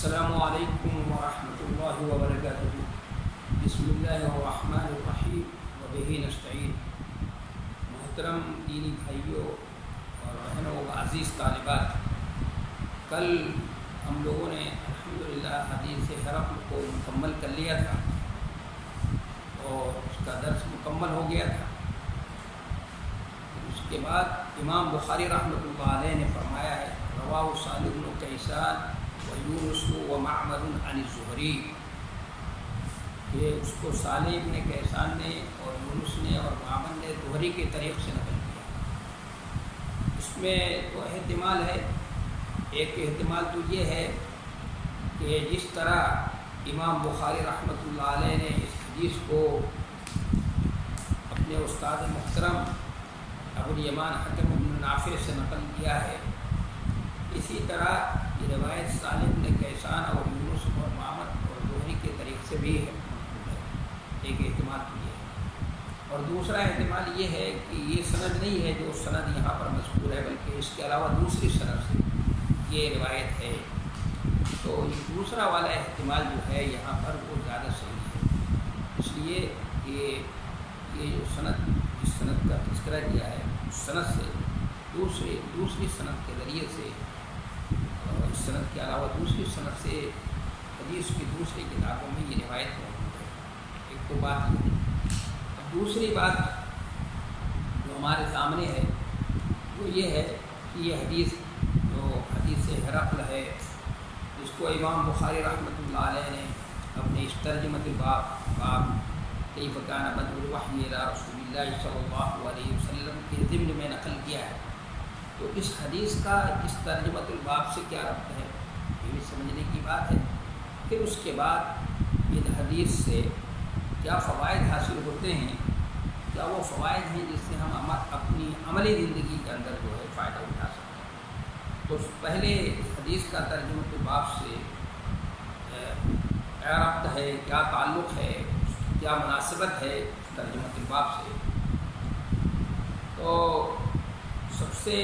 السلام علیکم ورحمۃ اللہ وبرکاتہ۔ بسم اللہ الرحمن الرحیم وبہ نستعین۔ محترم دینی بھائیوں اور بہنوں و عزیز طالبات، کل ہم لوگوں نے الحمدللہ حدیث ہرقل کو مکمل کر لیا تھا اور اس کا درس مکمل ہو گیا تھا۔ اس کے بعد امام بخاری رحمۃ اللہ علیہ نے فرمایا ہے، رواہ صالح بن کیسان ویونس و معمر عن الزہری، کہ اس کو صالح بن کیسان نے اور یونس نے اور معمر نے زہری کے طریق سے نقل کیا۔ اس میں دو احتمال ہے۔ ایک احتمال تو یہ ہے کہ جس طرح امام بخاری رحمۃ اللہ علیہ نے اس حدیث کو اپنے استاد محترم ابوالیمان حکم بن نافع سے نقل کیا ہے، اسی طرح یہ روایت صالح بن کیسان اور یونس اور معمر اور زہری کے طریق سے بھی ہے۔ ایک احتمال تو یہ ہے، اور دوسرا احتمال یہ ہے کہ یہ سند نہیں ہے جو سند یہاں پر مذکور ہے، بلکہ اس کے علاوہ دوسری سند سے یہ روایت ہے۔ تو یہ دوسرا والا احتمال جو ہے یہاں پر وہ زیادہ صحیح ہے، اس لیے کہ یہ جو سند اس سند کا تذکرہ کیا ہے اس سند سے دوسری سند کے ذریعے سے، اس سند کے علاوہ دوسری سند سے حدیث کی دوسری کتابوں میں یہ روایت موجود ہے۔ ایک تو بات یہ ہے۔ اب دوسری بات جو ہمارے سامنے ہے وہ یہ ہے کہ یہ حدیث جو حدیث ہرقل ہے، اس کو امام بخاری رحمۃ اللہ علیہ نے اپنے اس ترجمۃ باب کیف کان بدء الوحی الی رسول اللہ صلی اللہ علیہ وسلم کے ضمن میں نقل کیا ہے۔ تو اس حدیث کا اس ترجمۃ الباب سے کیا ربط ہے، یہ بھی سمجھنے کی بات ہے۔ پھر اس کے بعد ان حدیث سے کیا فوائد حاصل ہوتے ہیں، کیا وہ فوائد ہیں جس سے ہم اپنی عملی زندگی کے اندر جو ہے فائدہ اٹھا سکتے ہیں۔ تو پہلے اس حدیث کا ترجمۃ الباب سے کیا ربط ہے، کیا تعلق ہے، کیا مناسبت ہے ترجمۃ الباب سے۔ تو سب سے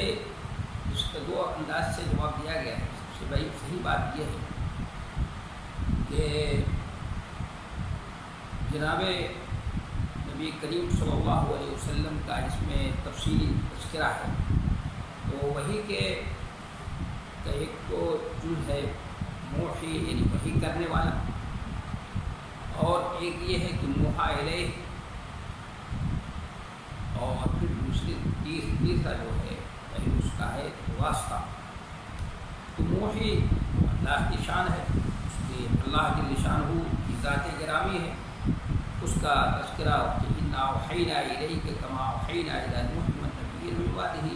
اس کا دو انداز سے جواب دیا گیا ہے۔ سب سے بڑی صحیح بات یہ ہے کہ جناب نبی کریم صلی اللہ علیہ وسلم کا اس میں تفصیلی تذکرہ ہے۔ تو وہی کہ ایک تو جز ہے موحی یعنی وحی کرنے والا، اور ایک یہ ہے کہ موحی الیہ، اور پھر تیسرا جو ہے اس کا ہے واسطہ۔ تو موحی اللہ کی شان ہے، اس کے اللہ کی نشان کی ذات گرامی ہے، اس کا تذکرہ کہ انا اوحینا الیک کما اوحینا الی نوح والنبیین من بعدہ۔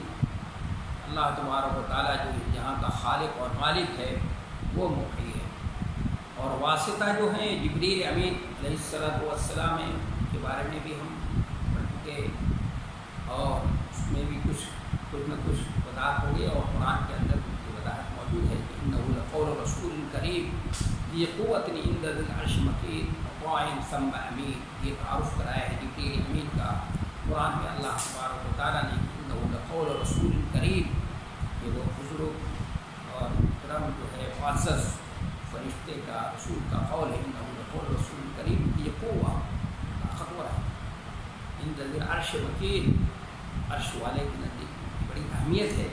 اللہ تبارک و تعالیٰ جو جہاں کا خالق اور مالک ہے وہ موحی ہے۔ اور واسطہ جو ہیں جبریل امین علیہ السلام ہیں، ان کے بارے میں بھی ہم پڑھ چکے، اور اس میں بھی کچھ نہ کچھ وضاحت ہو گئی، اور قرآن کے اندر ان کی وضاحت موجود ہے کہ انہ لقول رسول کریم ذی قوۃ عند ذی العرش مکین مطاع ثم امین۔ یہ تعارف کرایا ہے جبریل امین کا قرآن میں اللہ تبارک و تعالیٰ نے، انہ لقول رسول کریم، یہ وہ بزرگ اور کرم جو ہے معزز فرشتے کا رسول کا قول ہے، انہ لقول رسول کریم، یہ قوہ طاقتور ہے، عند ذی العرش مکین، عرش والے کے نزدیک بڑی اہمیت ہے۔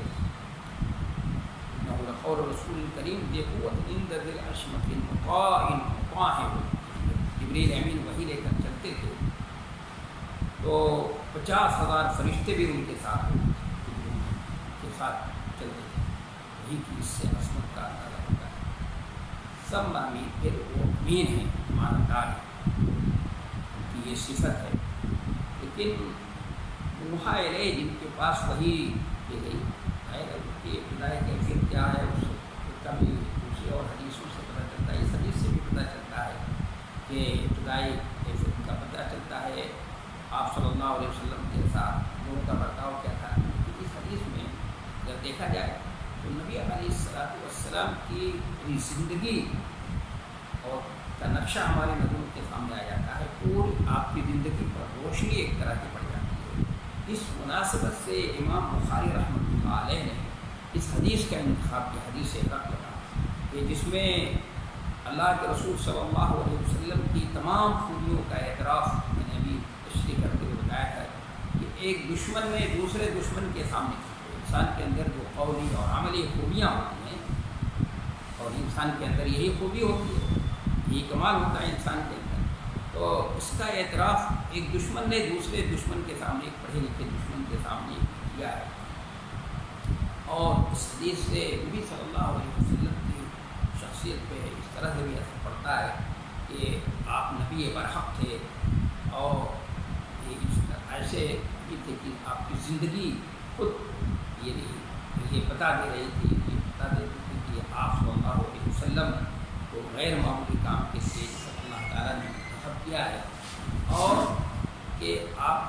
انہ لقول رسول کریم ذی قوۃ عند ذی العرش مکین مطاع ہے، وہ جبریل امین وہی لے کر چلتے تھے، تو 50,000 فرشتے بھی ان کے ساتھ چلتے تھے، وہی کی اس سے عظمت کا اندازہ ہوتا ہے۔ سب امین، پھر وہ امین ہیں، ایماندار ہیں، ان کی یہ صفت ہے۔ لیکن موحی الیہ جن کے پاس وہی دی گئی ہے، ان کی ابتدائی کیفیت کیا ہے اس کا بھی دوسری اور حدیثوں سے پتہ چلتا ہے۔ اس حدیث سے بھی پتہ چلتا ہے کہ ابتدائی کیفیت کا پتہ چلتا ہے آپ صلی اللہ علیہ وسلم کے ساتھ لوگوں کا برتاؤ کیا تھا۔ اس حدیث میں اگر دیکھا جائے تو نبی علیہ السلام کی زندگی اور کا نقشہ ہماری نظروں کے سامنے آ جاتا ہے، پوری آپ کی زندگی پر روشنی ایک طرح کی پڑ جاتی ہے۔ اس مناسبت سے امام بخاری رحمۃ اللہ علیہ نے اس حدیث کا انتخاب کیا، حدیث ہرقل کا، کہ جس میں اللہ کے رسول صلی اللہ علیہ وسلم کی تمام خوبیوں کا اعتراف میں نے ابھی تشریح کرتے ہوئے بتایا تھا کہ ایک دشمن نے دوسرے دشمن کے سامنے انسان کے اندر جو قولی اور عملی خوبیاں ہوتی ہیں، اور انسان کے اندر یہی خوبی ہوتی ہے، یہی کمال ہوتا ہے انسان کے اندر، تو اس کا اعتراف ایک دشمن نے دوسرے دشمن کے سامنے، ایک پڑھے لکھے دشمن کے سامنے کیا ہے۔ اور اس حدیث سے نبی صلی اللہ علیہ وسلم کی شخصیت پہ اس طرح سے بھی اثر پڑتا ہے کہ آپ نبی برحق تھے، اور ایسے بھی تھے کہ آپ کی زندگی خود یہ بتا دے رہی تھی، یہ بتا دیتی تھی کہ آپ صلی اللہ علیہ وسلم کو غیر معمولی کام کے لیے اللہ تعالیٰ نے منتخب کیا ہے، اور کہ آپ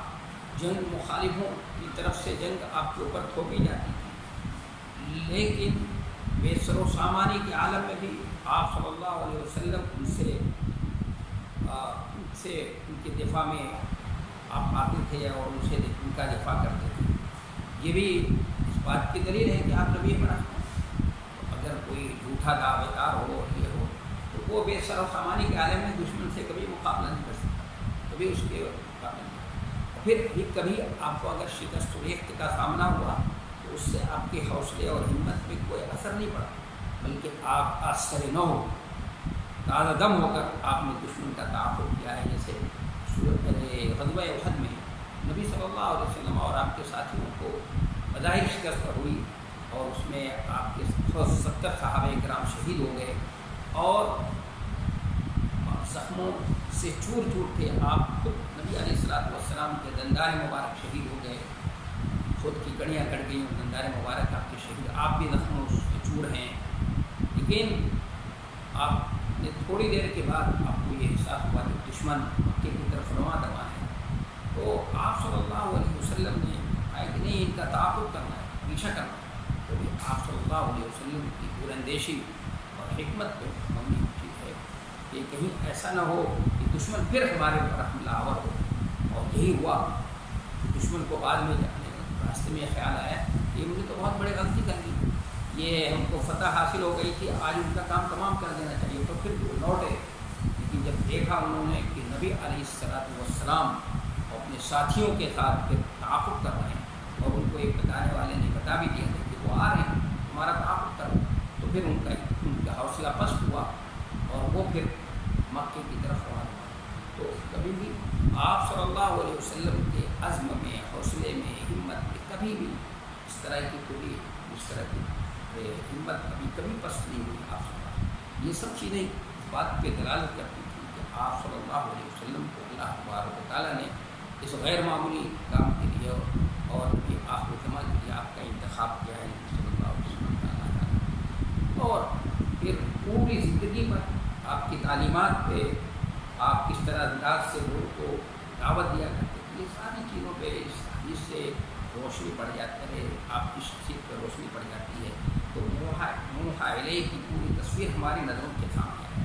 جنگ مخالفوں کی طرف سے جنگ آپ کے اوپر تھوپی جاتی تھی، لیکن بے سر و سامانی کے عالم میں بھی آپ صلی اللہ علیہ وسلم ان کے دفاع میں آپ آتے تھے اور ان کا دفاع کرتے تھے۔ یہ بھی اس بات کی دلیل ہے کہ آپ نبی برحق ہیں۔ اگر کوئی جھوٹا دعوے دار ہو، یہ ہو، تو وہ بے سر و سامانی کے عالم میں دشمن سے کبھی مقابلہ نہیں کر سکتا، کبھی اس کے مقابلہ نہیں۔ پھر بھی کبھی آپ کو اگر شکست و ریخت کا سامنا ہوا تو اس سے آپ کے حوصلے اور ہمت پہ کوئی اثر نہیں پڑا، بلکہ آپ آسر نو ہو، تازہ دم ہو کر آپ نے دشمن کا تعاقب کیا ہے۔ جیسے غزوہ احد میں نبی صلی اللہ علیہ وسلم اور آپ کے ساتھیوں کو بظاہر شکست ہوئی، اور اس میں آپ کے 70 صحابہ کرام شہید ہو گئے، اور زخموں سے چور چور تھے۔ آپ خود نبی علیہ السلام کے دندان مبارک شہید ہو گئے، خود کی کڑیاں کٹ گئیں، دندان مبارک آپ کے شہید، آپ بھی زخموں سے چور ہیں۔ لیکن آپ نے تھوڑی دیر کے بعد آپ کو یہ احساس ہوا کہ دشمن مکے کی طرف رواں دوا ہے، تو آپ صلی اللہ علیہ وسلم نے کہا کہ نہیں، ان کا تعاقب کرنا ہے، پیچھا کرنا ہے۔ تو آپ صلی اللہ علیہ وسلم کی دور اندیشی اور حکمت پہ مبنی چیز ہے کہ کہیں ایسا نہ ہو کہ دشمن پھر ہمارے اوپر حملہ آور ہو۔ اور یہی ہوا، دشمن کو بعد میں راستے میں خیال آیا کہ مجھے تو بہت بڑی غلطی کر دی، یہ ہم کو فتح حاصل ہو گئی تھی، آج ان کا کام تمام کر دینا چاہیے، تو پھر وہ لوٹے۔ لیکن جب دیکھا انہوں نے کہ نبی علیہ السلام اپنے ساتھیوں کے ساتھ پھر تعاقب کر رہے ہیں، اور ان کو ایک بتانے والے نے بتا بھی دیا تھا کہ وہ آ رہے ہیں، تمہارا تعاقب کرو، تو پھر ان کا حوصلہ پست ہوا، اور وہ پھر مکے کی طرف روانہ ہوا۔ تو کبھی بھی آپ صلی اللہ علیہ وسلم کے عزم میں، حوصلے میں، ہمت میں کبھی بھی اس طرح کی کوئی اس طرح کی ہمت کبھی پست نہیں ہوئی۔ آپ صلی اللہ، یہ سب چیزیں اس بات پہ دلالت کرتی تھیں کہ آپ صلی اللہ علیہ وسلم کو اللہ تبارک و تعالیٰ نے اس غیر معمولی کام کے لیے اور یہ آخر زمان کے لیے آپ کا انتخاب کیا ہے صلی اللہ علیہ وسلم۔ اور پھر پوری زندگی پر آپ کی تعلیمات پہ آپ کس طرح انداز سے لوگوں کو دعوت دیا کرتے تھے، یہ ساری چیزوں پہ اس حدیث سے روشنی پڑ جاتی ہے، آپ کی شخصیت پہ روشنی پڑ جاتی ہے۔ تو موحى الیہ کی پوری تصویر ہماری نظروں کے سامنے ہے۔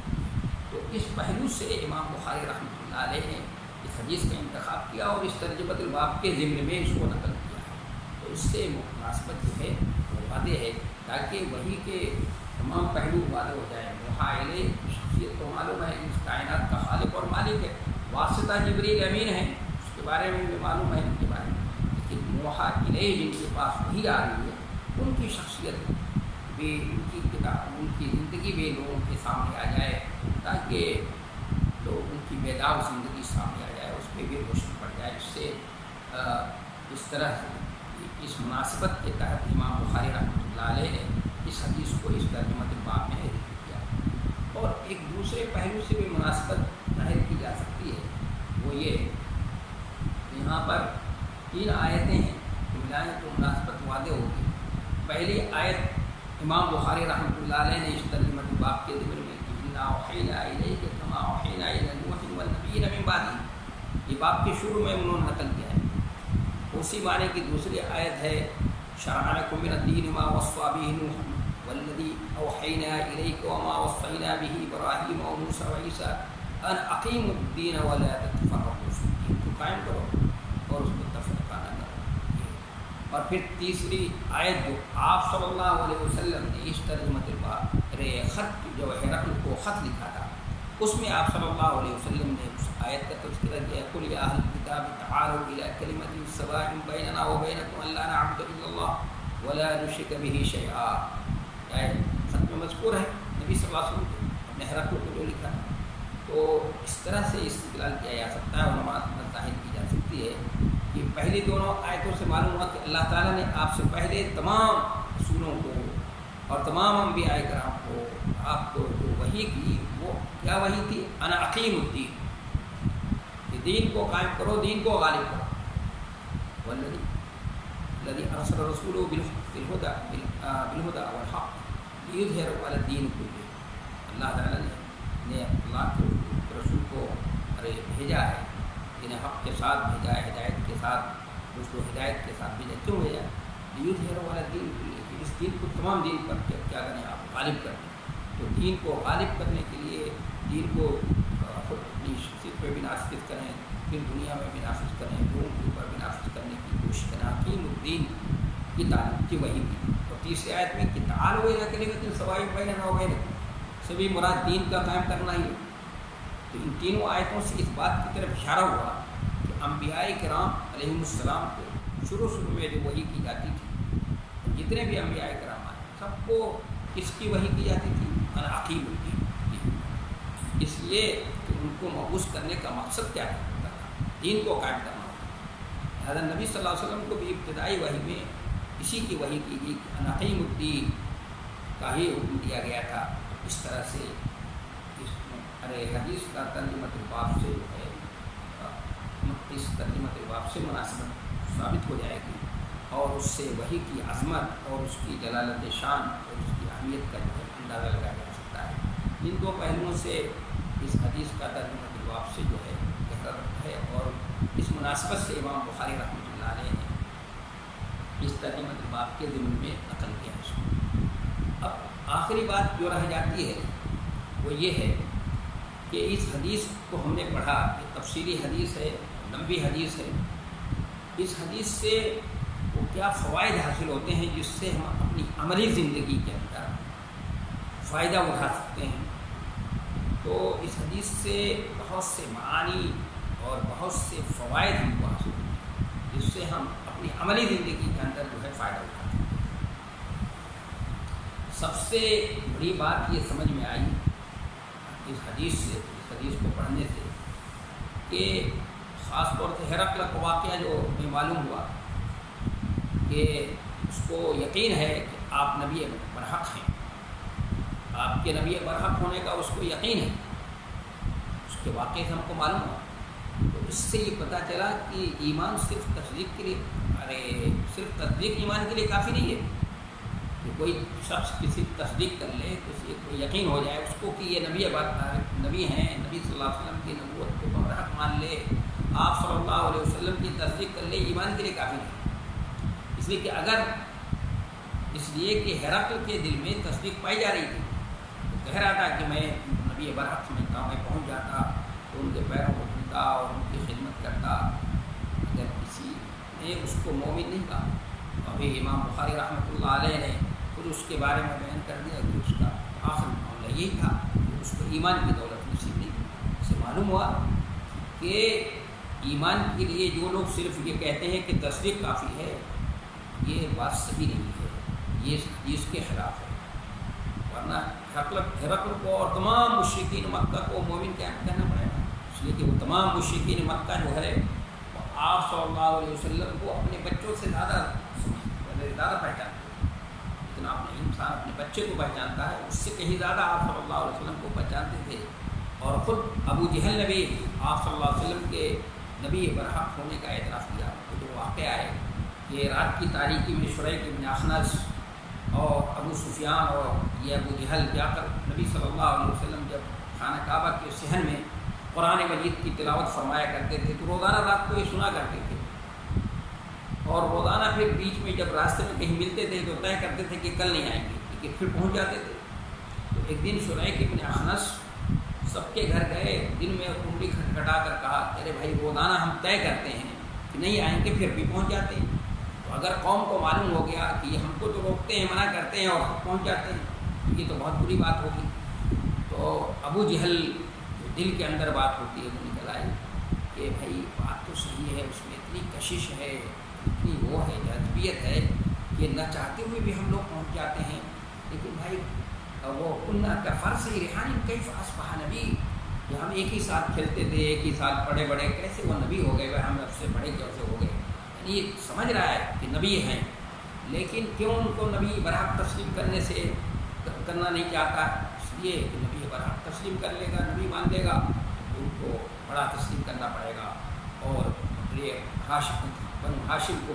تو اس پہلو سے امام بخاری رحمۃ اللہ علیہ نے اس حدیث کا انتخاب کیا اور اس ترجمۃ الباب کے ضمن میں اس کو نقل کیا ہے۔ تو اس سے مناسبت جو ہے وہ واضح ہے، تاکہ وہی کے تمام پہلو واضح ہو جائیں۔ موحى الیہ شخصیت تو معلوم ہے، اس کائنات کا خالق اور مالک ہے، واسطہ جبریل امین ہے، اس کے بارے میں بھی معلوم ہے ان کے بارے میں، لیکن موحى الیہ جن کے پاس وہی آ رہی ہے، ان کی شخصیت بھی، ان کی کتاب، ان کی زندگی بھی لوگوں کے سامنے آ جائے، تاکہ لوگ ان کی بیدار زندگی سامنے آ جائے، اس پہ بھی روشنی پڑ جائے۔ اس سے اس طرح اس مناسبت کے تحت امام بخاری رحمۃ اللہ علیہ نے اس حدیث کو اس ترجمۃ الباب میں ذکر کیا۔ اور ایک دوسرے پہلو سے بھی مناسبت ظاہر کی جا سکتی ہے، وہ یہ یہاں پر 3 آیتیں ہیں، ملائیں تو مناسبت واضح ہوگی۔ پہلی آیت امام بخاری رحمۃ اللہ علیہ نے اس ترجمۃ الباب کے ذکر میں کہ اِنَّا أَوْحَيْنَا إِلَيْكَ كَمَا أَوْحَيْنَا إِلَى نُوحٍ وَالنَّبِيِّينَ مِن بَعْدِهِ، یہ باب کے شروع میں انہوں نے نقل کیا ہے۔ اسی معنی کی دوسری آیت ہے شرع لكم من الدين ما وصى به نوح والذي أوحينا إليك وما وصينا به إبراهيم وموسى وعيسى أن أقيموا الدين ولا تتفرقوا فيه، دین کو قائم کرو اور اس کو تفرقہ نہ کرو۔ اور پھر تیسری آیت جو آپ صلی اللہ علیہ وسلم نے اس ترجمۃ الباب خط جو ہرقل کو خط لکھا تھا، اس میں آپ صلی اللہ علیہ وسلم نے اس آیت کا تذکرہ کیا، قل یا اہل الکتاب تعالوا الی کلمۃ سواء بیننا وبینکم الا نعبد الا اللہ ولا نشرک بہ شیئا۔ خط میں مذکور ہے نبی صلی اللہ علیہ وسلم نے اپنے ہرقل کو جو لکھا، تو اس طرح سے استدلال کیا جا سکتا ہے، علماء ظاہر کی جا سکتی ہے کہ پہلی دونوں آیتوں سے معلوم ہوا کہ اللہ تعالیٰ نے آپ سے پہلے تمام رسولوں کو اور تمام انبیاء کرام کو آپ کو جو وحی کی، وہ کیا وحی تھی؟ انا اقیم الدین، کہ دین کو قائم کرو، دین کو غالب کرو، والذی ارسل رسولہ بالہدی والحق لیظہرہ علی الدین کلہ۔ اللہ تعالیٰ نے اللہ کے رسول کو بھیجا ہے، جنہیں حق کے ساتھ بھیجا ہے، ہدایت کے ساتھ، اس کو ہدایت کے ساتھ بھیجا، کیوں بھیجا؟ لیظہرہ علی الدین کلہ، کہ اس دین کو تمام دین پر کیا کریں آپ غالب کریں۔ تو دین کو غالب کرنے کے لیے دین کو خود اپنی شخصیت پہ بھی نافذ کریں، پھر دنیا میں بھی نافذ کریں، لوگوں کے اوپر بھی نافذ کرنے کی کوشش کریں۔ حکیم الدین کی تعلیم کی وحی کی۔ اور تیسری آیت میں کہ تعالوا الی کلمۃ سواء بیننا وبینکم، سبھی مراد دین کا قائم کرنا ہی ہے۔ تو ان تینوں آیتوں سے اس بات کی طرف اشارہ ہوا کہ انبیاء کرام علیہم السلام کو شروع میں جو وحی کی جاتی تھی، جتنے بھی انبیاء کرام آئے سب کو اس کی وحی کی جاتی تھی، انا اقیم الدین، اس لیے کہ ان کو مبعوث کرنے کا مقصد کیا ہوتا تھا؟ دین کو قائم کرنا ہوتا۔ لہٰذا نبی صلی اللہ علیہ وسلم کو بھی ابتدائی وحی میں اسی کی وحی کی گئی کہ انا اقیم الدین کا ہی حکم دیا گیا تھا۔ اس طرح سے اس حدیث کا ترجمہ الباب سے جو ہے، اس ترجمہ الباب سے مناسبت ثابت ہو جائے گی، اور اس سے وحی کی عظمت اور اس کی جلالت شان اور اس کی اہمیت کا جو ہے اندازہ لگایا جا سکتا ہے۔ ان دو پہلوؤں سے اس حدیث کا ترجمہ الباب سے جو ہے گہرا ربط ہے، اور اس مناسبت سے امام بخاری رحمۃ اللہ علیہ نے اس ترجمہ الباب کے ضمن میں نقل کیا ہے اس کو۔ اب آخری بات جو رہ جاتی ہے وہ یہ ہے کہ اس حدیث کو ہم نے پڑھا، یہ تفصیلی حدیث ہے، لمبی حدیث ہے، اس حدیث سے وہ کیا فوائد حاصل ہوتے ہیں جس سے ہم اپنی عملی زندگی کے اندر فائدہ اٹھا سکتے ہیں۔ تو اس حدیث سے بہت سے معانی اور بہت سے فوائد ہم کو حاصل ہوتے ہیں جس سے ہم اپنی عملی زندگی کے اندر جو ہے فائدہ اٹھا سکتے ہیں۔ سب سے بڑی بات یہ سمجھ میں آئی اس حدیث سے، اس حدیث کو پڑھنے سے، کہ خاص طور سے ہرقل کا واقعہ جو ہمیں معلوم ہوا کہ اس کو یقین ہے کہ آپ نبی برحق ہیں، آپ کے نبی برحق ہونے کا اس کو یقین ہے، اس کے واقعے سے ہم کو معلوم ہوا۔ تو اس سے یہ پتہ چلا کہ ایمان صرف تصدیق کے لیے، صرف تصدیق ایمان کے لیے کافی نہیں ہے کہ کوئی شخص کسی تصدیق کر لے، کسی کو یقین ہو جائے اس کو کہ یہ نبی نبی ہیں، نبی صلی اللہ علیہ وسلم کی نبوت کو برحق مان لے، آپ صلی اللہ علیہ وسلم کی تصدیق کر لے، ایمان کے لیے کافی نہیں۔ اس لیے کہ اگر اس لیے کہ ہرقل کے دل میں تصدیق پائی جا رہی تھی، تو کہہ رہا تھا کہ میں نبی برحق سمجھتا ہوں، میں پہنچ جاتا تو ان کے پیروں کو دھلتا اور ان کی خدمت کرتا۔ اگر کسی نے اس کو مومن نہیں کہا، تو ابھی امام بخاری رحمۃ اللہ علیہ نے خود اس کے بارے میں بیان کر دیا کہ اس کا آخر معاملہ یہی تھا کہ اس کو ایمان کی دولت نصیب نہیں ہوئی۔ اس سے معلوم ہوا کہ ایمان کے لیے جو لوگ صرف یہ کہتے ہیں کہ تصدیق کافی ہے، یہ بات صحیح نہیں ہے، یہ حدیث کے خلاف ہے۔ ورنہ ہرقل کو اور تمام مشرکین مکہ کو مومن کہنا پڑے گا، اس لیے کہ وہ تمام مشرکین مکہ جو ہے وہ آپ صلی اللہ علیہ وسلم کو اپنے بچوں سے زیادہ پہچانتے ہیں۔ اتنا اپنے انسان اپنے بچے کو پہچانتا ہے، اس سے کہیں زیادہ آپ صلی اللہ علیہ وسلم کو پہچانتے تھے۔ اور خود ابو جہل نے بھی آپ صلی اللہ علیہ وسلم کے نبی برحق ہونے کا اعتراف کیا۔ تو جو واقعہ ہے کہ رات کی تاریکی میں شریک بن اخنس اور ابو سفیان اور یہ ابو جہل جا کر نبی صلی اللہ علیہ وسلم جب خانہ کعبہ کے صحن میں قرآن مجید کی تلاوت فرمایا کرتے تھے تو روزانہ رات کو یہ سنا کرتے تھے، اور روزانہ پھر بیچ میں جب راستے میں کہیں ملتے تھے تو طے کرتے تھے کہ کل نہیں آئیں گے، لیکن پھر پہنچ جاتے تھے۔ تو ایک دن شریک بن اخنس سب کے گھر گئے، دن میں کنڈی کھٹکھٹا کر کہا کہ ارے بھائی روزانہ ہم طے کرتے ہیں کہ نہیں آئیں گے، پھر بھی پہنچ جاتے ہیں۔ تو اگر قوم کو معلوم ہو گیا کہ یہ ہم کو تو روکتے ہیں، منع کرتے ہیں اور پہنچ جاتے ہیں، یہ تو بہت بری بات ہوگی۔ تو ابو جہل دل کے اندر بات ہوتی ہے وہ نکل آئی کہ بھائی بات تو صحیح ہے، اس میں اتنی کشش ہے، اتنی وہ ہے، جذبیت ہے کہ نہ چاہتے ہوئے بھی ہم لوگ پہنچ جاتے ہیں۔ لیکن بھائی وہ کنہ کا فرض ریحان کیف اصبح نبی، کہ ہم ایک ہی ساتھ کھیلتے تھے، ایک ہی ساتھ پڑھے بڑے، کیسے وہ نبی ہو گئے؟ بھائی ہم اب سے بڑے کیسے ہو گئے؟ یعنی یہ سمجھ رہا ہے کہ نبی ہیں، لیکن کیوں ان کو نبی برحق تسلیم کرنا نہیں چاہتا؟ اس لیے کہ نبی برحق تسلیم کر لے گا، نبی مان لے گا تو ان کو بڑا تسلیم کرنا پڑے گا، اور بنو ہاشم کو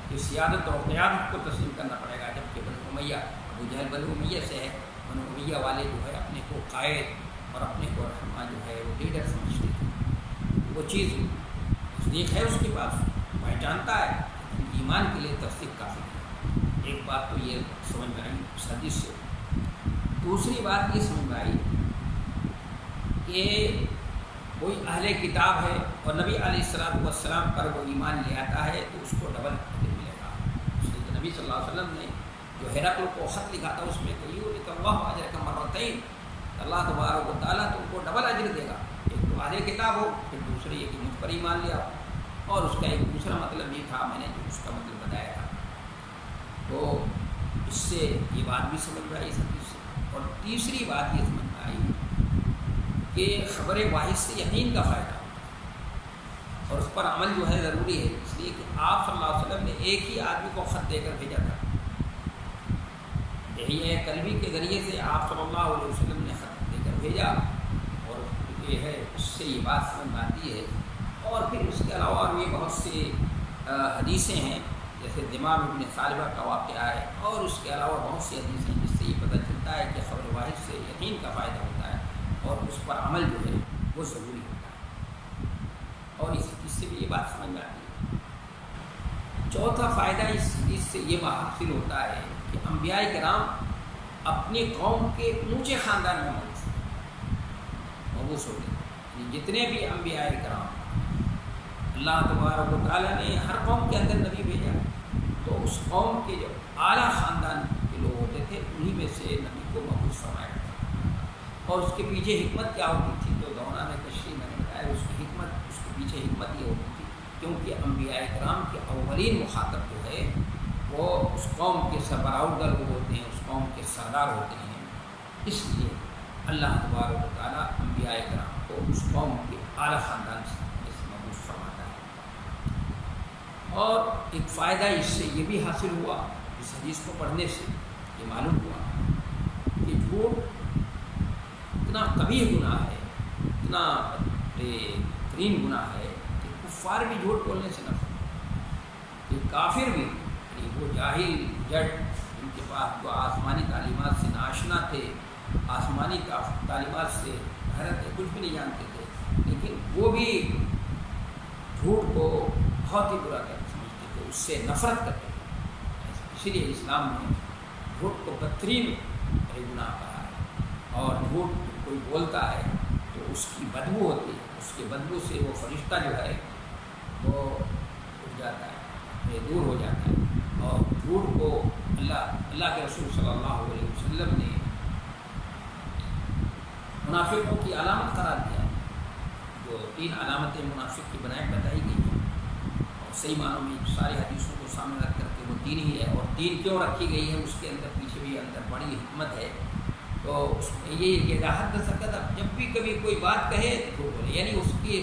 کی سیادت اور قیادت کو تسلیم کرنا پڑے گا، جبکہ بنو امیہ، ابو جہل بنو امیہ سے ہے، بنو امیہ والے جو ہے اپنے کو قائد اور اپنے کو رہنما جو ہے وہ لیڈر سمجھتے تھے۔ وہ چیز تصدیق ہے اس کے پاس، پہچانتا ہے، ایمان کے لیے تصدیق کافی ہے۔ ایک بات تو یہ سمجھ میں آئی اس حدیث سے۔ دوسری بات یہ سمجھ میں آئی کہ کوئی اہل کتاب ہے اور نبی علیہ السلام پر وہ ایمان لے آتا ہے تو اس کو ڈبل اجر ملے گا۔ اس لیے نبی صلی اللہ علیہ وسلم نے جو ہرقل کو خط لکھا تھا اس میں کہ اللہ اجر کا مرتين، اللہ تبارک و تعالیٰ تم کو ڈبل اجر دے گا۔ ایک تو اہل کتاب ہو، پھر دوسری یہ کہ مجھ پر ایمان لے آؤ، اور اس کا ایک دوسرا مطلب یہ تھا، میں نے جو اس کا مطلب بتایا تھا۔ تو اس سے یہ بات بھی سمجھ میں آئی اس حدیث سے۔ اور تیسری بات یہ سمجھ میں آئی کہ خبر واحد سے یقین کا فائدہ اور اس پر عمل جو ہے ضروری ہے، اس لیے کہ آپ صلی اللہ علیہ وسلم نے ایک ہی آدمی کو خط دے کر بھیجا تھا۔ یہی قلبی کے ذریعے سے آپ صلی اللہ علیہ وسلم نے خط دے کر بھیجا، اور یہ ہے اس سے یہ بات سمجھ میں آتی ہے۔ اور پھر اس کے علاوہ بھی بہت سی حدیثیں ہیں، جیسے دمام ابن ثعلبہ کا واقعہ ہے، اور اس کے علاوہ بہت سی حدیثیں جس سے یہ پتہ چلتا ہے کہ خبر واحد سے یقین کا فائدہ ہوتا ہے اور اس پر عمل جو ہے وہ ضروری ہوتا ہے۔ اور اس سے بھی یہ بات سمجھ میں آتی ہے۔ چوتھا فائدہ اس حدیث سے یہ حاصل ہوتا ہے کہ انبیاء کرام اپنی قوم کے اونچے خاندان میں مبعوث ہوتے ہیں۔ جتنے بھی انبیاء کرام اللہ تبارک و تعالیٰ نے ہر قوم کے اندر نبی بھیجا، تو اس قوم کے جو اعلیٰ خاندان کے لوگ ہوتے تھے انہی میں سے نبی کو مبعوث فرمایا تھا۔ اور اس کے پیچھے حکمت کیا ہوتی تھی؟ تو دوران تشریح میں نے بتایا، اس کے پیچھے حکمت یہ ہوتی تھی کیونکہ انبیاء کرام کے اولین مخاطب جو ہے وہ اس قوم کے سربراہگر کو ہوتے ہیں، اس قوم کے سردار ہوتے ہیں۔ اس لیے اللہ تبارک و تعالیٰ انبیاء کرام کو اس قوم کے اعلیٰ خاندان سے مبعوث فرماتا ہے۔ اور ایک فائدہ اس سے یہ بھی حاصل ہوا، اس حدیث کو پڑھنے سے یہ معلوم ہوا کہ جھوٹ اتنا قبیح گناہ ہے، اتنا ترین گناہ ہے کہ کفار بھی جھوٹ بولنے سے نفرت، کہ کافر بھی، وہ جاہل جڑ ان کے پاس جو آسمانی تعلیمات سے ناشنا تھے، آسمانی تعلیمات سے حیرت کچھ بھی نہیں جانتے تھے، لیکن وہ بھی جھوٹ کو بہت ہی برا سمجھتے تھے، اس سے نفرت کرتے تھے۔ اسی لیے اسلام نے جھوٹ کو بدترین گناہ کہا ہے، اور جھوٹ کوئی بولتا ہے تو اس کی بدبو ہوتی ہے، اس کے بدبو سے وہ فرشتہ جو ہے وہ اٹھ جاتا ہے، دور ہو جاتا ہے۔ اور جھوٹ کو اللہ کے رسول صلی اللہ علیہ وسلم نے منافقوں کی علامت قرار دیا ہے، جو 3 علامتیں منافق کی بنائے بتائی گئی ہیں، اور صحیح معنوں میں ساری حدیثوں کو سامنے رکھ کر کے وہ 3 ہی ہے۔ اور 3 کیوں رکھی گئی ہے اس کے اندر پیچھے بھی اندر بڑی حکمت ہے۔ تو اس میں یہ کہ راحت نہ سکتا، جب بھی کبھی کوئی بات کہے تو بولے، یعنی اس کی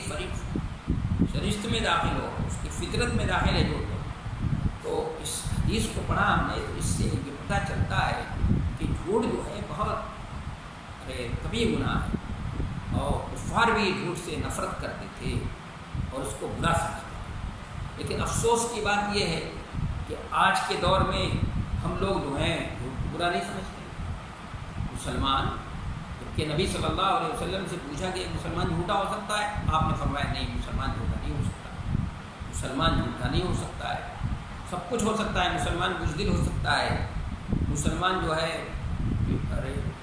شریشت میں داخل ہو، اس کی فطرت میں داخل ہے جو تو اس حدیث کو پڑھا ہم نے تو اس سے یہ پتہ چلتا ہے کہ جھوٹ جو ہے بہت کبھی گناہ ہے، اور کفار بھی جھوٹ سے نفرت کرتے تھے اور اس کو برا سمجھتے تھے۔ لیکن افسوس کی بات یہ ہے کہ آج کے دور میں ہم لوگ جو ہیں جھوٹ کو برا نہیں سمجھتے۔ مسلمان کہ نبی صلی اللہ علیہ وسلم سے پوچھا کہ مسلمان جھوٹا ہو سکتا ہے؟ آپ نے فرمایا نہیں، مسلمان جھوٹا نہیں ہو سکتا، مسلمان جھوٹا نہیں ہو سکتا ہے، سب کچھ ہو سکتا ہے، مسلمان بزدل ہو سکتا ہے، مسلمان جو ہے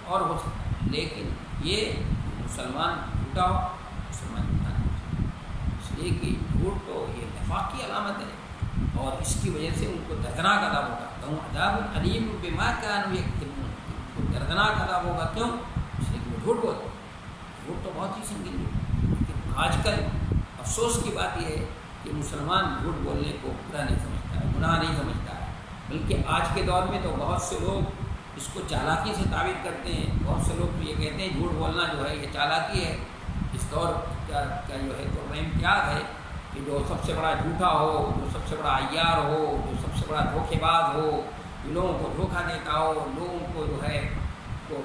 اور ہو سکتا ہے، لیکن یہ مسلمان جھوٹا ہو، مسلمان جھوٹا نہیں ہو سکتا۔ اس لیے کہ جھوٹ تو یہ نفاق کی علامت ہے، اور اس کی وجہ سے ان کو دردناک عذاب ہوگا، عذاب علیم بما كانوا یکتمون، ان کو دردناک عذاب ہوگا. کیوں؟ اس لیے کہ وہ جھوٹ بولتے. جھوٹ تو بہت ہی سنگین ہے، لیکن آج کل افسوس کی بات یہ ہے کہ مسلمان جھوٹ بولنے کو برا نہیں سمجھتا ہے، گناہ نہیں سمجھتا ہے، بلکہ آج کے دور میں تو بہت سے لوگ اس کو چالاکی سے تعبیر کرتے ہیں. بہت سے لوگ تو یہ کہتے ہیں جھوٹ بولنا جو ہے یہ چالاکی ہے. اس دور کا جو ہے تو امتیاز ہے کہ جو سب سے بڑا جھوٹا ہو، جو سب سے بڑا عیار ہو، جو سب سے بڑا دھوکے باز ہو، لوگوں کو دھوکہ دیتا ہو، لوگوں کو جو ہے تو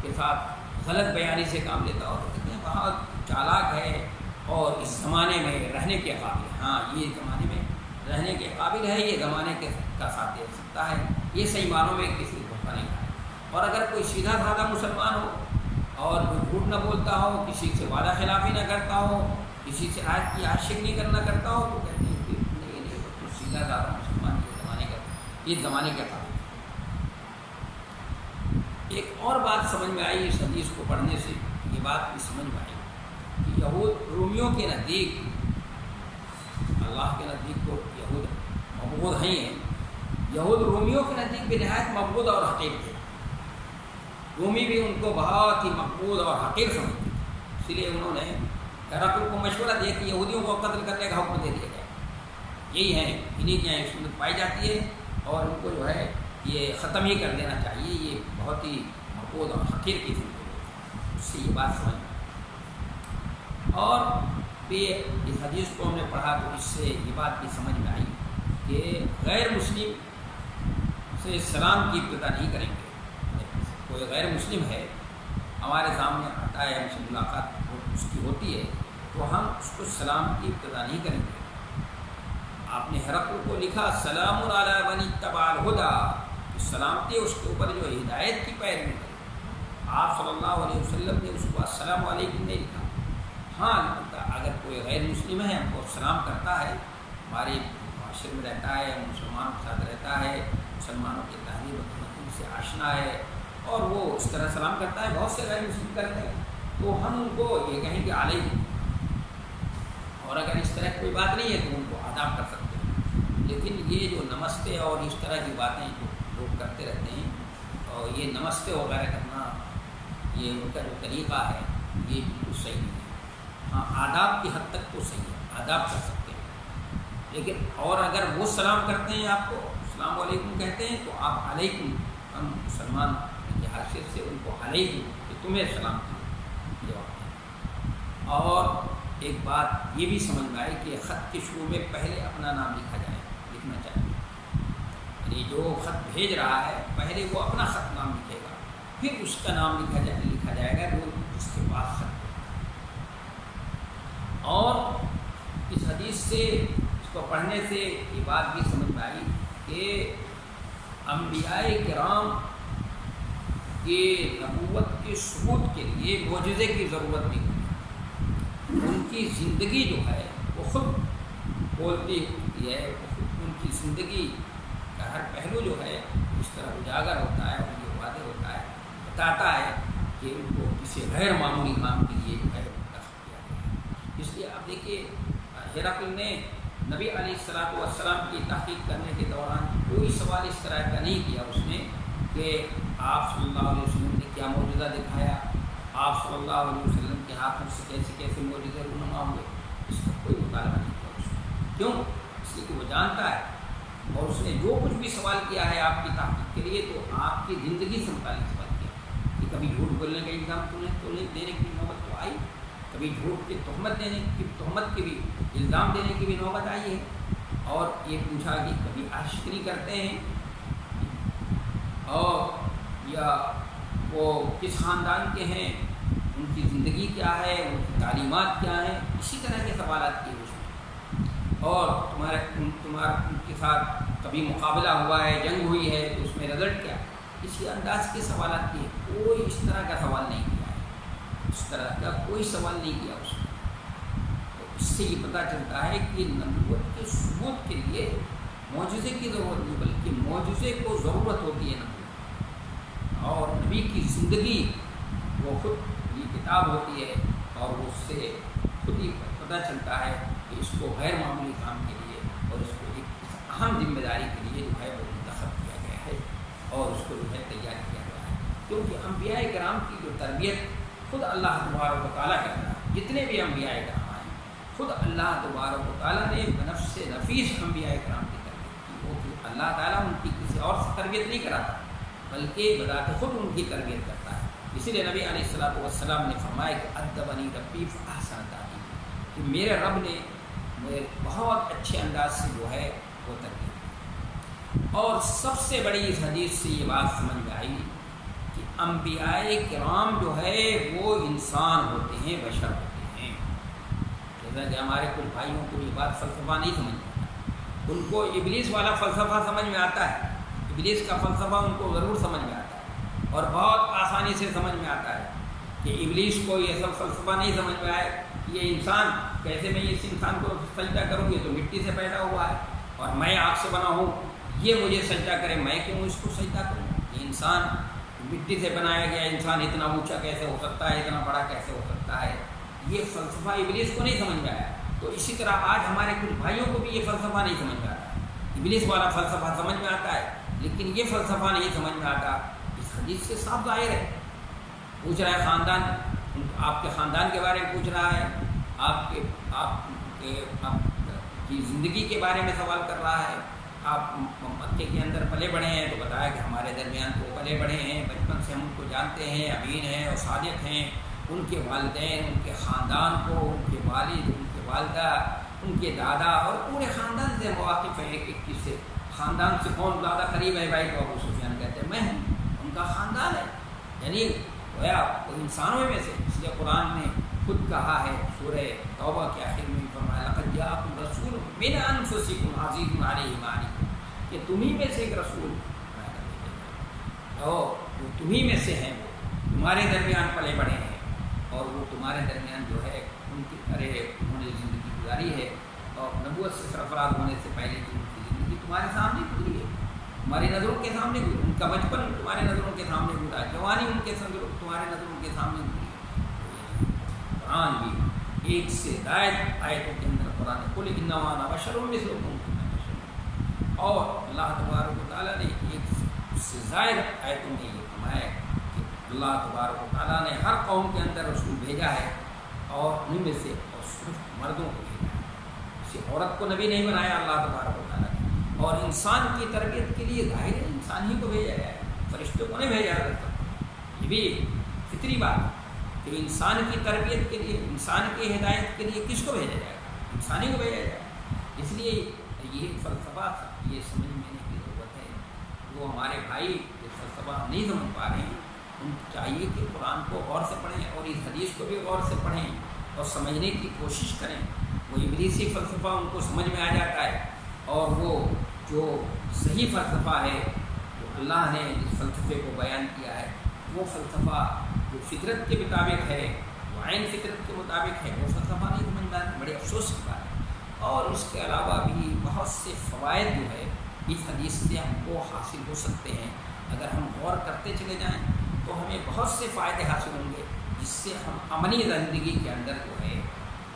کے ساتھ غلط بیانی سے کام لیتا ہو، تو کہتے ہیں بہت چالاک ہے اور اس زمانے میں رہنے کے قابل ہے. ہاں، یہ زمانے میں رہنے کے قابل ہے، یہ زمانے کا ساتھ دے سکتا ہے، یہ صحیح معنوں میں کسی کو دھوکہ نہیں کھائے. اور اگر کوئی سیدھا سادہ مسلمان ہو اور کوئی جھوٹ نہ بولتا ہو، کسی سے وعدہ خلافی نہ کرتا ہو، کسی سے آیت کی عاشقی نہیں کرتا ہو، تو کہتے ہیں کہ نہیں تو سیدھا سادہ مسلمان یہ زمانے کے قابل. ایک اور بات سمجھ میں آئی اس حدیث کو پڑھنے سے، یہ بات بھی سمجھ میں آئی کہ یہود رومیوں کے نزدیک، اللہ کے نزدیک تو یہود مبغوض ہیں، یہود رومیوں کے نزدیک بھی نہایت مبغوض اور حقیر تھے. رومی بھی ان کو بہت ہی مقبول اور حقیر سمجھتے تھے. اس لیے انہوں نے ہرقل کو مشورہ دیا کہ یہودیوں کو قتل کرنے کا حکم دے دیا جائے. یہی ہیں، انہیں کے یہاں سنت پائی جاتی ہے اور ان کو جو ہے یہ ختم ہی کر دینا چاہیے. یہ بہت ہی مقبول اور حقیر کی تھی. اس سے یہ بات سمجھ میں. اور پھر اس حدیث کو ہم نے پڑھا تو اس سے یہ بات بھی سمجھ میں آئی کہ غیر مسلم سے سلام کی ابتدا نہیں کریں گے. کوئی غیر مسلم ہے ہمارے سامنے آتا ہے، ہم سے ملاقات اس کی ہوتی ہے، تو ہم اس کو سلام کی ابتدا نہیں کریں گے. آپ نے ہرقل کو لکھا سلام علی من اتبع الہدی، سلامتی اس کے اوپر جو ہدایت کی پیروی کرے. آپ صلی اللہ علیہ وسلم نے اس کو السلام علیکم نہیں لکھا. ہاں، اگر کوئی غیر مسلم ہے ہم کو سلام کرتا ہے، ہمارے معاشرے میں رہتا ہے، مسلمانوں کے ساتھ رہتا ہے، مسلمانوں کے تہذیب و تمدن سے آشنا ہے اور وہ اس طرح سلام کرتا ہے، بہت سے غیر مسلم کرتے ہیں، تو ہم ان کو یہ کہیں کہ علیکم. اور اگر اس طرح کوئی بات نہیں ہے تو ان کو آداب کر سکتے ہیں. لیکن یہ جو نمستے اور اس طرح کی باتیں جو لوگ کرتے رہتے ہیں، اور یہ نمستے وغیرہ کرنا، یہ ان کا جو طریقہ ہے یہ بالکل صحیح نہیں ہے. ہاں، آداب کی حد تک تو صحیح ہے، آداب کر سکتے ہیں. لیکن اور اگر وہ سلام کرتے ہیں، آپ کو السلام علیکم کہتے ہیں، تو آپ علیکم، ہم مسلمان کی حیثیت سے ان کو علیکم کہ تمہیں سلام کی جواب دیں. اور ایک بات یہ بھی سمجھ میں آئی کہ خط کے شروع میں پہلے اپنا نام لکھنا چاہیے. یعنی جو خط بھیج رہا ہے پہلے وہ اپنا خط نام لکھے گا، پھر اس کا نام لکھا جائے گا جو اس کے پاس خط. اور اس حدیث سے، اس کو پڑھنے سے یہ بات بھی سمجھ میں آئی کہ انبیاء کرام کے نبوت کے ثبوت کے لیے معجزے کی ضرورت نہیں ہوتی. ان کی زندگی جو ہے وہ خود بولتی ہوتی ہے، ان کی زندگی کا ہر پہلو جو ہے اس طرح اجاگر ہوتا ہے اور یہ واضح ہوتا ہے، بتاتا ہے کہ ان کو کسی غیر معمولی کام کے لیے جو ہے منتخب کیا گیا ہے. اس لیے آپ دیکھیے ہرقل نے نبی علیہ السلام کی تحقیق کرنے کے دوران کوئی سوال اس طرح کا نہیں کیا اس نے کہ آپ صلی اللہ علیہ وسلم نے کیا معجزہ دکھایا، آپ صلی اللہ علیہ وسلم کے ہاتھوں سے کیسے کیسے معجزے رونما ہوئے. اس کا کوئی مطالبہ نہیں کیا اس نے. کیوں؟ اس لیے کہ وہ جانتا ہے اور اس نے جو کچھ بھی سوال کیا ہے آپ کی تحقیق کے لیے تو آپ کی زندگی سے متعلق سوال کیا کہ کبھی جھوٹ بولنے کا الزام تو دینے کی نوبت تو آئی، کبھی جھوٹ کی تہمت کی بھی الزام دینے کی بھی نوبت آئی ہے. اور یہ پوچھا کہ کبھی عاشقی کرتے ہیں اور یا وہ کس خاندان کے ہیں، ان کی زندگی کیا ہے، ان کی تعلیمات کیا ہیں، اسی طرح کے سوالات کیے اس میں. اور تمہارا ان کے ساتھ کبھی مقابلہ ہوا ہے، جنگ ہوئی ہے تو اس میں رزلٹ کیا، اسی انداز کے سوالات کیے. کوئی اس طرح کا سوال نہیں کیا ہے، اس طرح کا کوئی سوال نہیں کیا اس نے. تو اس سے یہ پتہ چلتا ہے کہ نبوت کے ثبوت کے لیے معجزے کی ضرورت نہیں، بلکہ معجزے کو ضرورت ہوتی ہے نبوت. اور نبی کی زندگی وہ خود یہ کتاب ہوتی ہے اور اس سے خود ہی پتہ چلتا ہے کہ اس کو غیر معمولی کام کے لیے اور اس کو ایک اہم ذمہ داری کے لیے جو ہے وہ منتخب کیا گیا ہے اور اس کو جو ہے تیار کیا گیا ہے. کیونکہ انبیاء کرام کی جو تربیت خود اللہ تبارک و تعالیٰ کرتا ہے. جتنے بھی انبیاء کرام آئے خود اللہ تبارک و تعالیٰ نے بنفس نفیس انبیاء کرام کی تربیت کی. وہ اللہ تعالیٰ ان کی کسی اور سے تربیت نہیں کراتا بلکہ بذات خود ان کی تربیت کرتا ہے. اسی لیے نبی علیہ الصلوۃ والسلام نے فرمایا کہ ادبنی ربی فاحسن تعلیمی، کہ میرے رب نے مجھے بہت اچھے انداز سے جو ہے وہ تربیت کی. اور سب سے بڑی اس حدیث سے یہ بات سمجھ میں آئی کہ انبیاء کرام جو ہے وہ انسان ہوتے ہیں، بشر ہوتے ہیں. جیسا کہ ہمارے کچھ بھائیوں کو یہ بات فلسفہ نہیں سمجھ میں آتا، ان کو ابلیس والا فلسفہ سمجھ میں آتا ہے. ابلیس کا فلسفہ ان کو ضرور سمجھ میں آتا ہے اور بہت آسانی سے سمجھ میں آتا ہے کہ ابلیس کو یہ سب فلسفہ نہیں سمجھ میں آئے. یہ انسان کیسے، میں اس انسان کو سجدہ کروں، یہ تو مٹی سے پیدا ہوا ہے اور میں آگ سے بنا ہوں، یہ مجھے سجدہ کرے، میں کیوں اس کو سجدہ کروں؟ یہ انسان مٹی سے بنایا گیا انسان اتنا اونچا کیسے ہو سکتا ہے، اتنا بڑا کیسے ہو سکتا ہے؟ یہ فلسفہ ابلیس کو نہیں سمجھ میں آیا. تو اسی طرح آج ہمارے کچھ بھائیوں کو بھی یہ فلسفہ نہیں سمجھ میں آتا. ابلیس والا فلسفہ سمجھ میں آتا ہے لیکن یہ فلسفہ نہیں سمجھ میں آتا. اس حدیث سے صاف ظاہر ہے. پوچھ رہا ہے خاندان، آپ کے خاندان کے بارے میں پوچھ رہا ہے، آپ کی زندگی کے بارے میں سوال کر رہا ہے. آپ مکے کے اندر پلے بڑھے ہیں تو بتایا کہ ہمارے درمیان تو پلے بڑھے ہیں، بچپن سے ہم ان کو جانتے ہیں، امین ہیں اور صادق ہیں. ان کے والدین، ان کے خاندان کو، ان کے والد، ان کے والدہ، ان کے دادا اور پورے خاندان سے مواقف ہیں. ایک چیز سے خاندان سے کون زیادہ قریب ہے بھائی؟ تو ابو سفیان کہتے ہیں میں ہوں، ان کا خاندان ہے. یعنی گویا وہ انسانوں میں سے. اس لیے قرآن نے خود کہا ہے سورہ توبہ کے آخر میں فرمایا لقد جاءکم رسول من انفسکم عزیز علیہ ما عنتم، کہ تمہیں میں سے ایک رسول اور وہ تمہیں میں سے ہیں، وہ تمہارے درمیان پلے بڑھے ہیں اور وہ تمہارے درمیان جو ہے ان کی انہوں نے زندگی گزاری ہے اور نبوت سے سرفراز ہونے سے پہلے کی ان کی زندگی تمہارے سامنے گزری ہے، تمہاری نظروں کے سامنے گزری. ان کا بچپن تمہارے نظروں کے سامنے گزرا، جوانی ان کے تمہارے نظروں کے سامنے گزری. قرآن بھی ایک سے زائد آیتوں کے اندر قرآن قل انما انا بشر مثلکم، اور اللہ تبارک و تعالیٰ نے ایک سے زائد آیتوں میں یہ فرمایا کہ اللہ تبارک و تعالیٰ نے ہر قوم کے اندر رسول بھیجا ہے اور ان میں سے اور صرف مردوں کو بھیجا ہے. کسی عورت کو نبی نہیں بنایا اللہ تبارک و تعالیٰ نے. اور انسان کی تربیت کے لیے ظاہر ہے انسان ہی کو بھیجا گیا ہے، فرشتوں کو نہیں بھیجا جاتا. یہ بھی فطری بات ہے کہ انسان کی تربیت کے لیے، انسان کی ہدایت کے لیے کس کو بھیجا جائے گا؟ انسان ہی کو بھیجا جائے گا. اس لیے یہ فلسفہ یہ سمجھ میں کی ضرورت ہے. وہ ہمارے بھائی یہ فلسفہ نہیں سمجھ پا رہے ہیں، ان کو چاہیے کہ قرآن کو غور سے پڑھیں اور اس حدیث کو بھی غور سے پڑھیں اور سمجھنے کی کوشش کریں. وہ ابلیسی فلسفہ ان کو سمجھ میں آ جاتا ہے اور وہ جو صحیح فلسفہ ہے جو اللہ نے جس فلسفے کو بیان کیا ہے وہ فلسفہ جو فطرت کے مطابق ہے، وہ عین فطرت کے مطابق ہے، وہ فلسفہ نہیں سمجھتا ہے. بڑے افسوس کی بات ہے. اور اس کے علاوہ بھی بہت سے فوائد جو ہے اس حدیث سے ہم کو حاصل ہو سکتے ہیں. اگر ہم غور کرتے چلے جائیں تو ہمیں بہت سے فائدے حاصل ہوں گے جس سے ہم عملی زندگی کے اندر جو ہے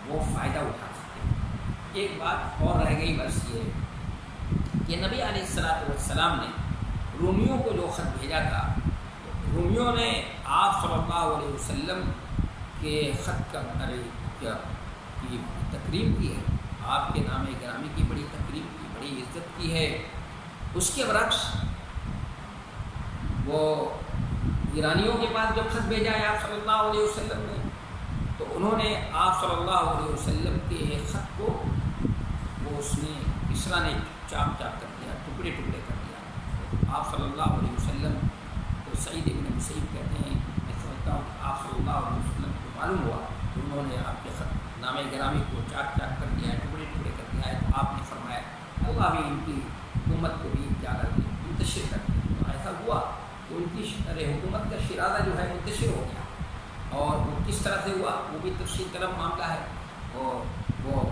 وہ فائدہ اٹھا سکتے ہیں. ایک بات اور رہ گئی بس یہ کہ نبی علیہ الصلوۃ والسلام نے رومیوں کو جو خط بھیجا تھا، رومیوں نے آپ صلی اللہ علیہ وسلم کے خط کا کی تکریم کی ہے، آپ کے نام گرامی کی بڑی تکریم کی، بڑی عزت کی ہے. اس کے برعکس وہ ایرانیوں کے پاس جب خط بھیجا ہے آپ صلی اللہ علیہ وسلم نے تو انہوں نے آپ صلی اللہ علیہ وسلم کے ایک خط کو وہ اس نے کسرا نے چاپ چاپ کر دیا، ٹکڑے ٹکڑے کر دیا. آپ صلی اللہ علیہ وسلم کو سعید ابن مسیب کہتے ہیں، میں سمجھتا ہوں کہ آپ صلی اللہ علیہ وسلم کو معلوم ہوا کہ انہوں نے آپ کے خط نام گرامی کو چاپ چاپ کر دیا ہے، ٹکڑے ٹکڑے کر دیا ہے. تو آپ نے فرمایا اللہ بھی ان کی حکومت کو بھی اجازت دی، منتشر کر دی. تو ایسا ہوا کہ ان کی حکومت کا شرازہ جو ہے منتشر ہو گیا. اور وہ کس طرح سے ہوا وہ بھی تفصیل طلب معاملہ ہے، اور وہ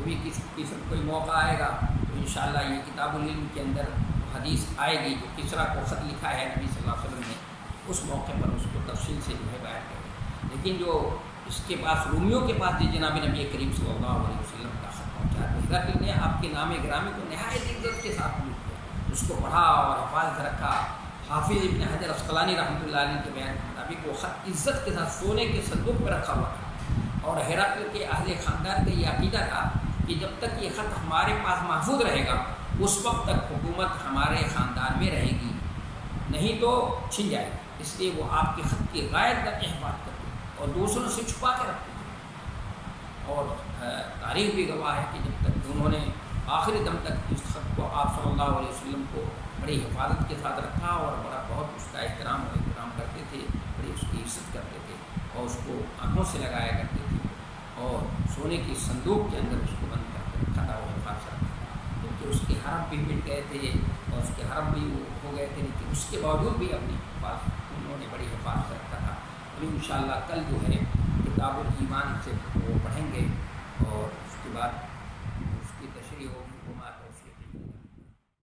بھی کس کوئی موقع آئے گا تو انشاءاللہ یہ کتاب العلم کے اندر حدیث آئے گی جو کسرا کو خط لکھا ہے نبی صلی اللہ علیہ وسلم نے، اس موقع پر اس کو تفصیل سے جو ہے بیان کریں. لیکن جو اس کے پاس رومیوں کے پاس جناب نبی کریم صلی اللہ علیہ وسلم کا خط پہنچا تو ہرقل نے آپ کے نام گرامی کو نہایت عزت کے ساتھ لکھ کیا، اس کو پڑھا اور حفاظت رکھا. حافظ ابن حجر اسقلانی رحمۃ اللہ علیہ کے بیان کے مطابق وہ خط عزت کے ساتھ سونے کے صندوق میں رکھا ہوا تھا، اور ہرقل کے اہل خاندان کا یہ عقیدہ تھا کہ جب تک یہ خط ہمارے پاس محفوظ رہے گا اس وقت تک حکومت ہمارے خاندان میں رہے گی، نہیں تو چھن جائے گی۔ اس لیے وہ آپ کے خط کی غائب کا احتفاظ کرتے اور دوسروں سے چھپا کے رکھتے تھے، اور تاریخ بھی گواہ ہے کہ جب تک انہوں نے آخری دم تک اس خط کو آپ صلی اللہ علیہ وسلم کو بڑی حفاظت کے ساتھ رکھا اور بہت اس کا احترام کرتے تھے، بڑی اس کی عزت کرتے تھے، اور اس کو آنکھوں سے لگایا کرتے تھے، اور سونے کی صندوق کے اندر اس کو بند کر کے رکھا تھا اور حفاظت رکھا تھا، کیونکہ اس کے حرم بھی مٹ گئے تھے اور اس کے حرم بھی ہو گئے تھے، لیکن اس کے باوجود بھی اپنی انہوں نے بڑی حفاظت رکھا تھا۔ ابھی انشاءاللہ کل جو ہے کتاب الایمان سے وہ پڑھیں گے، اور اس کے بعد اس کی تشریح ہوگی۔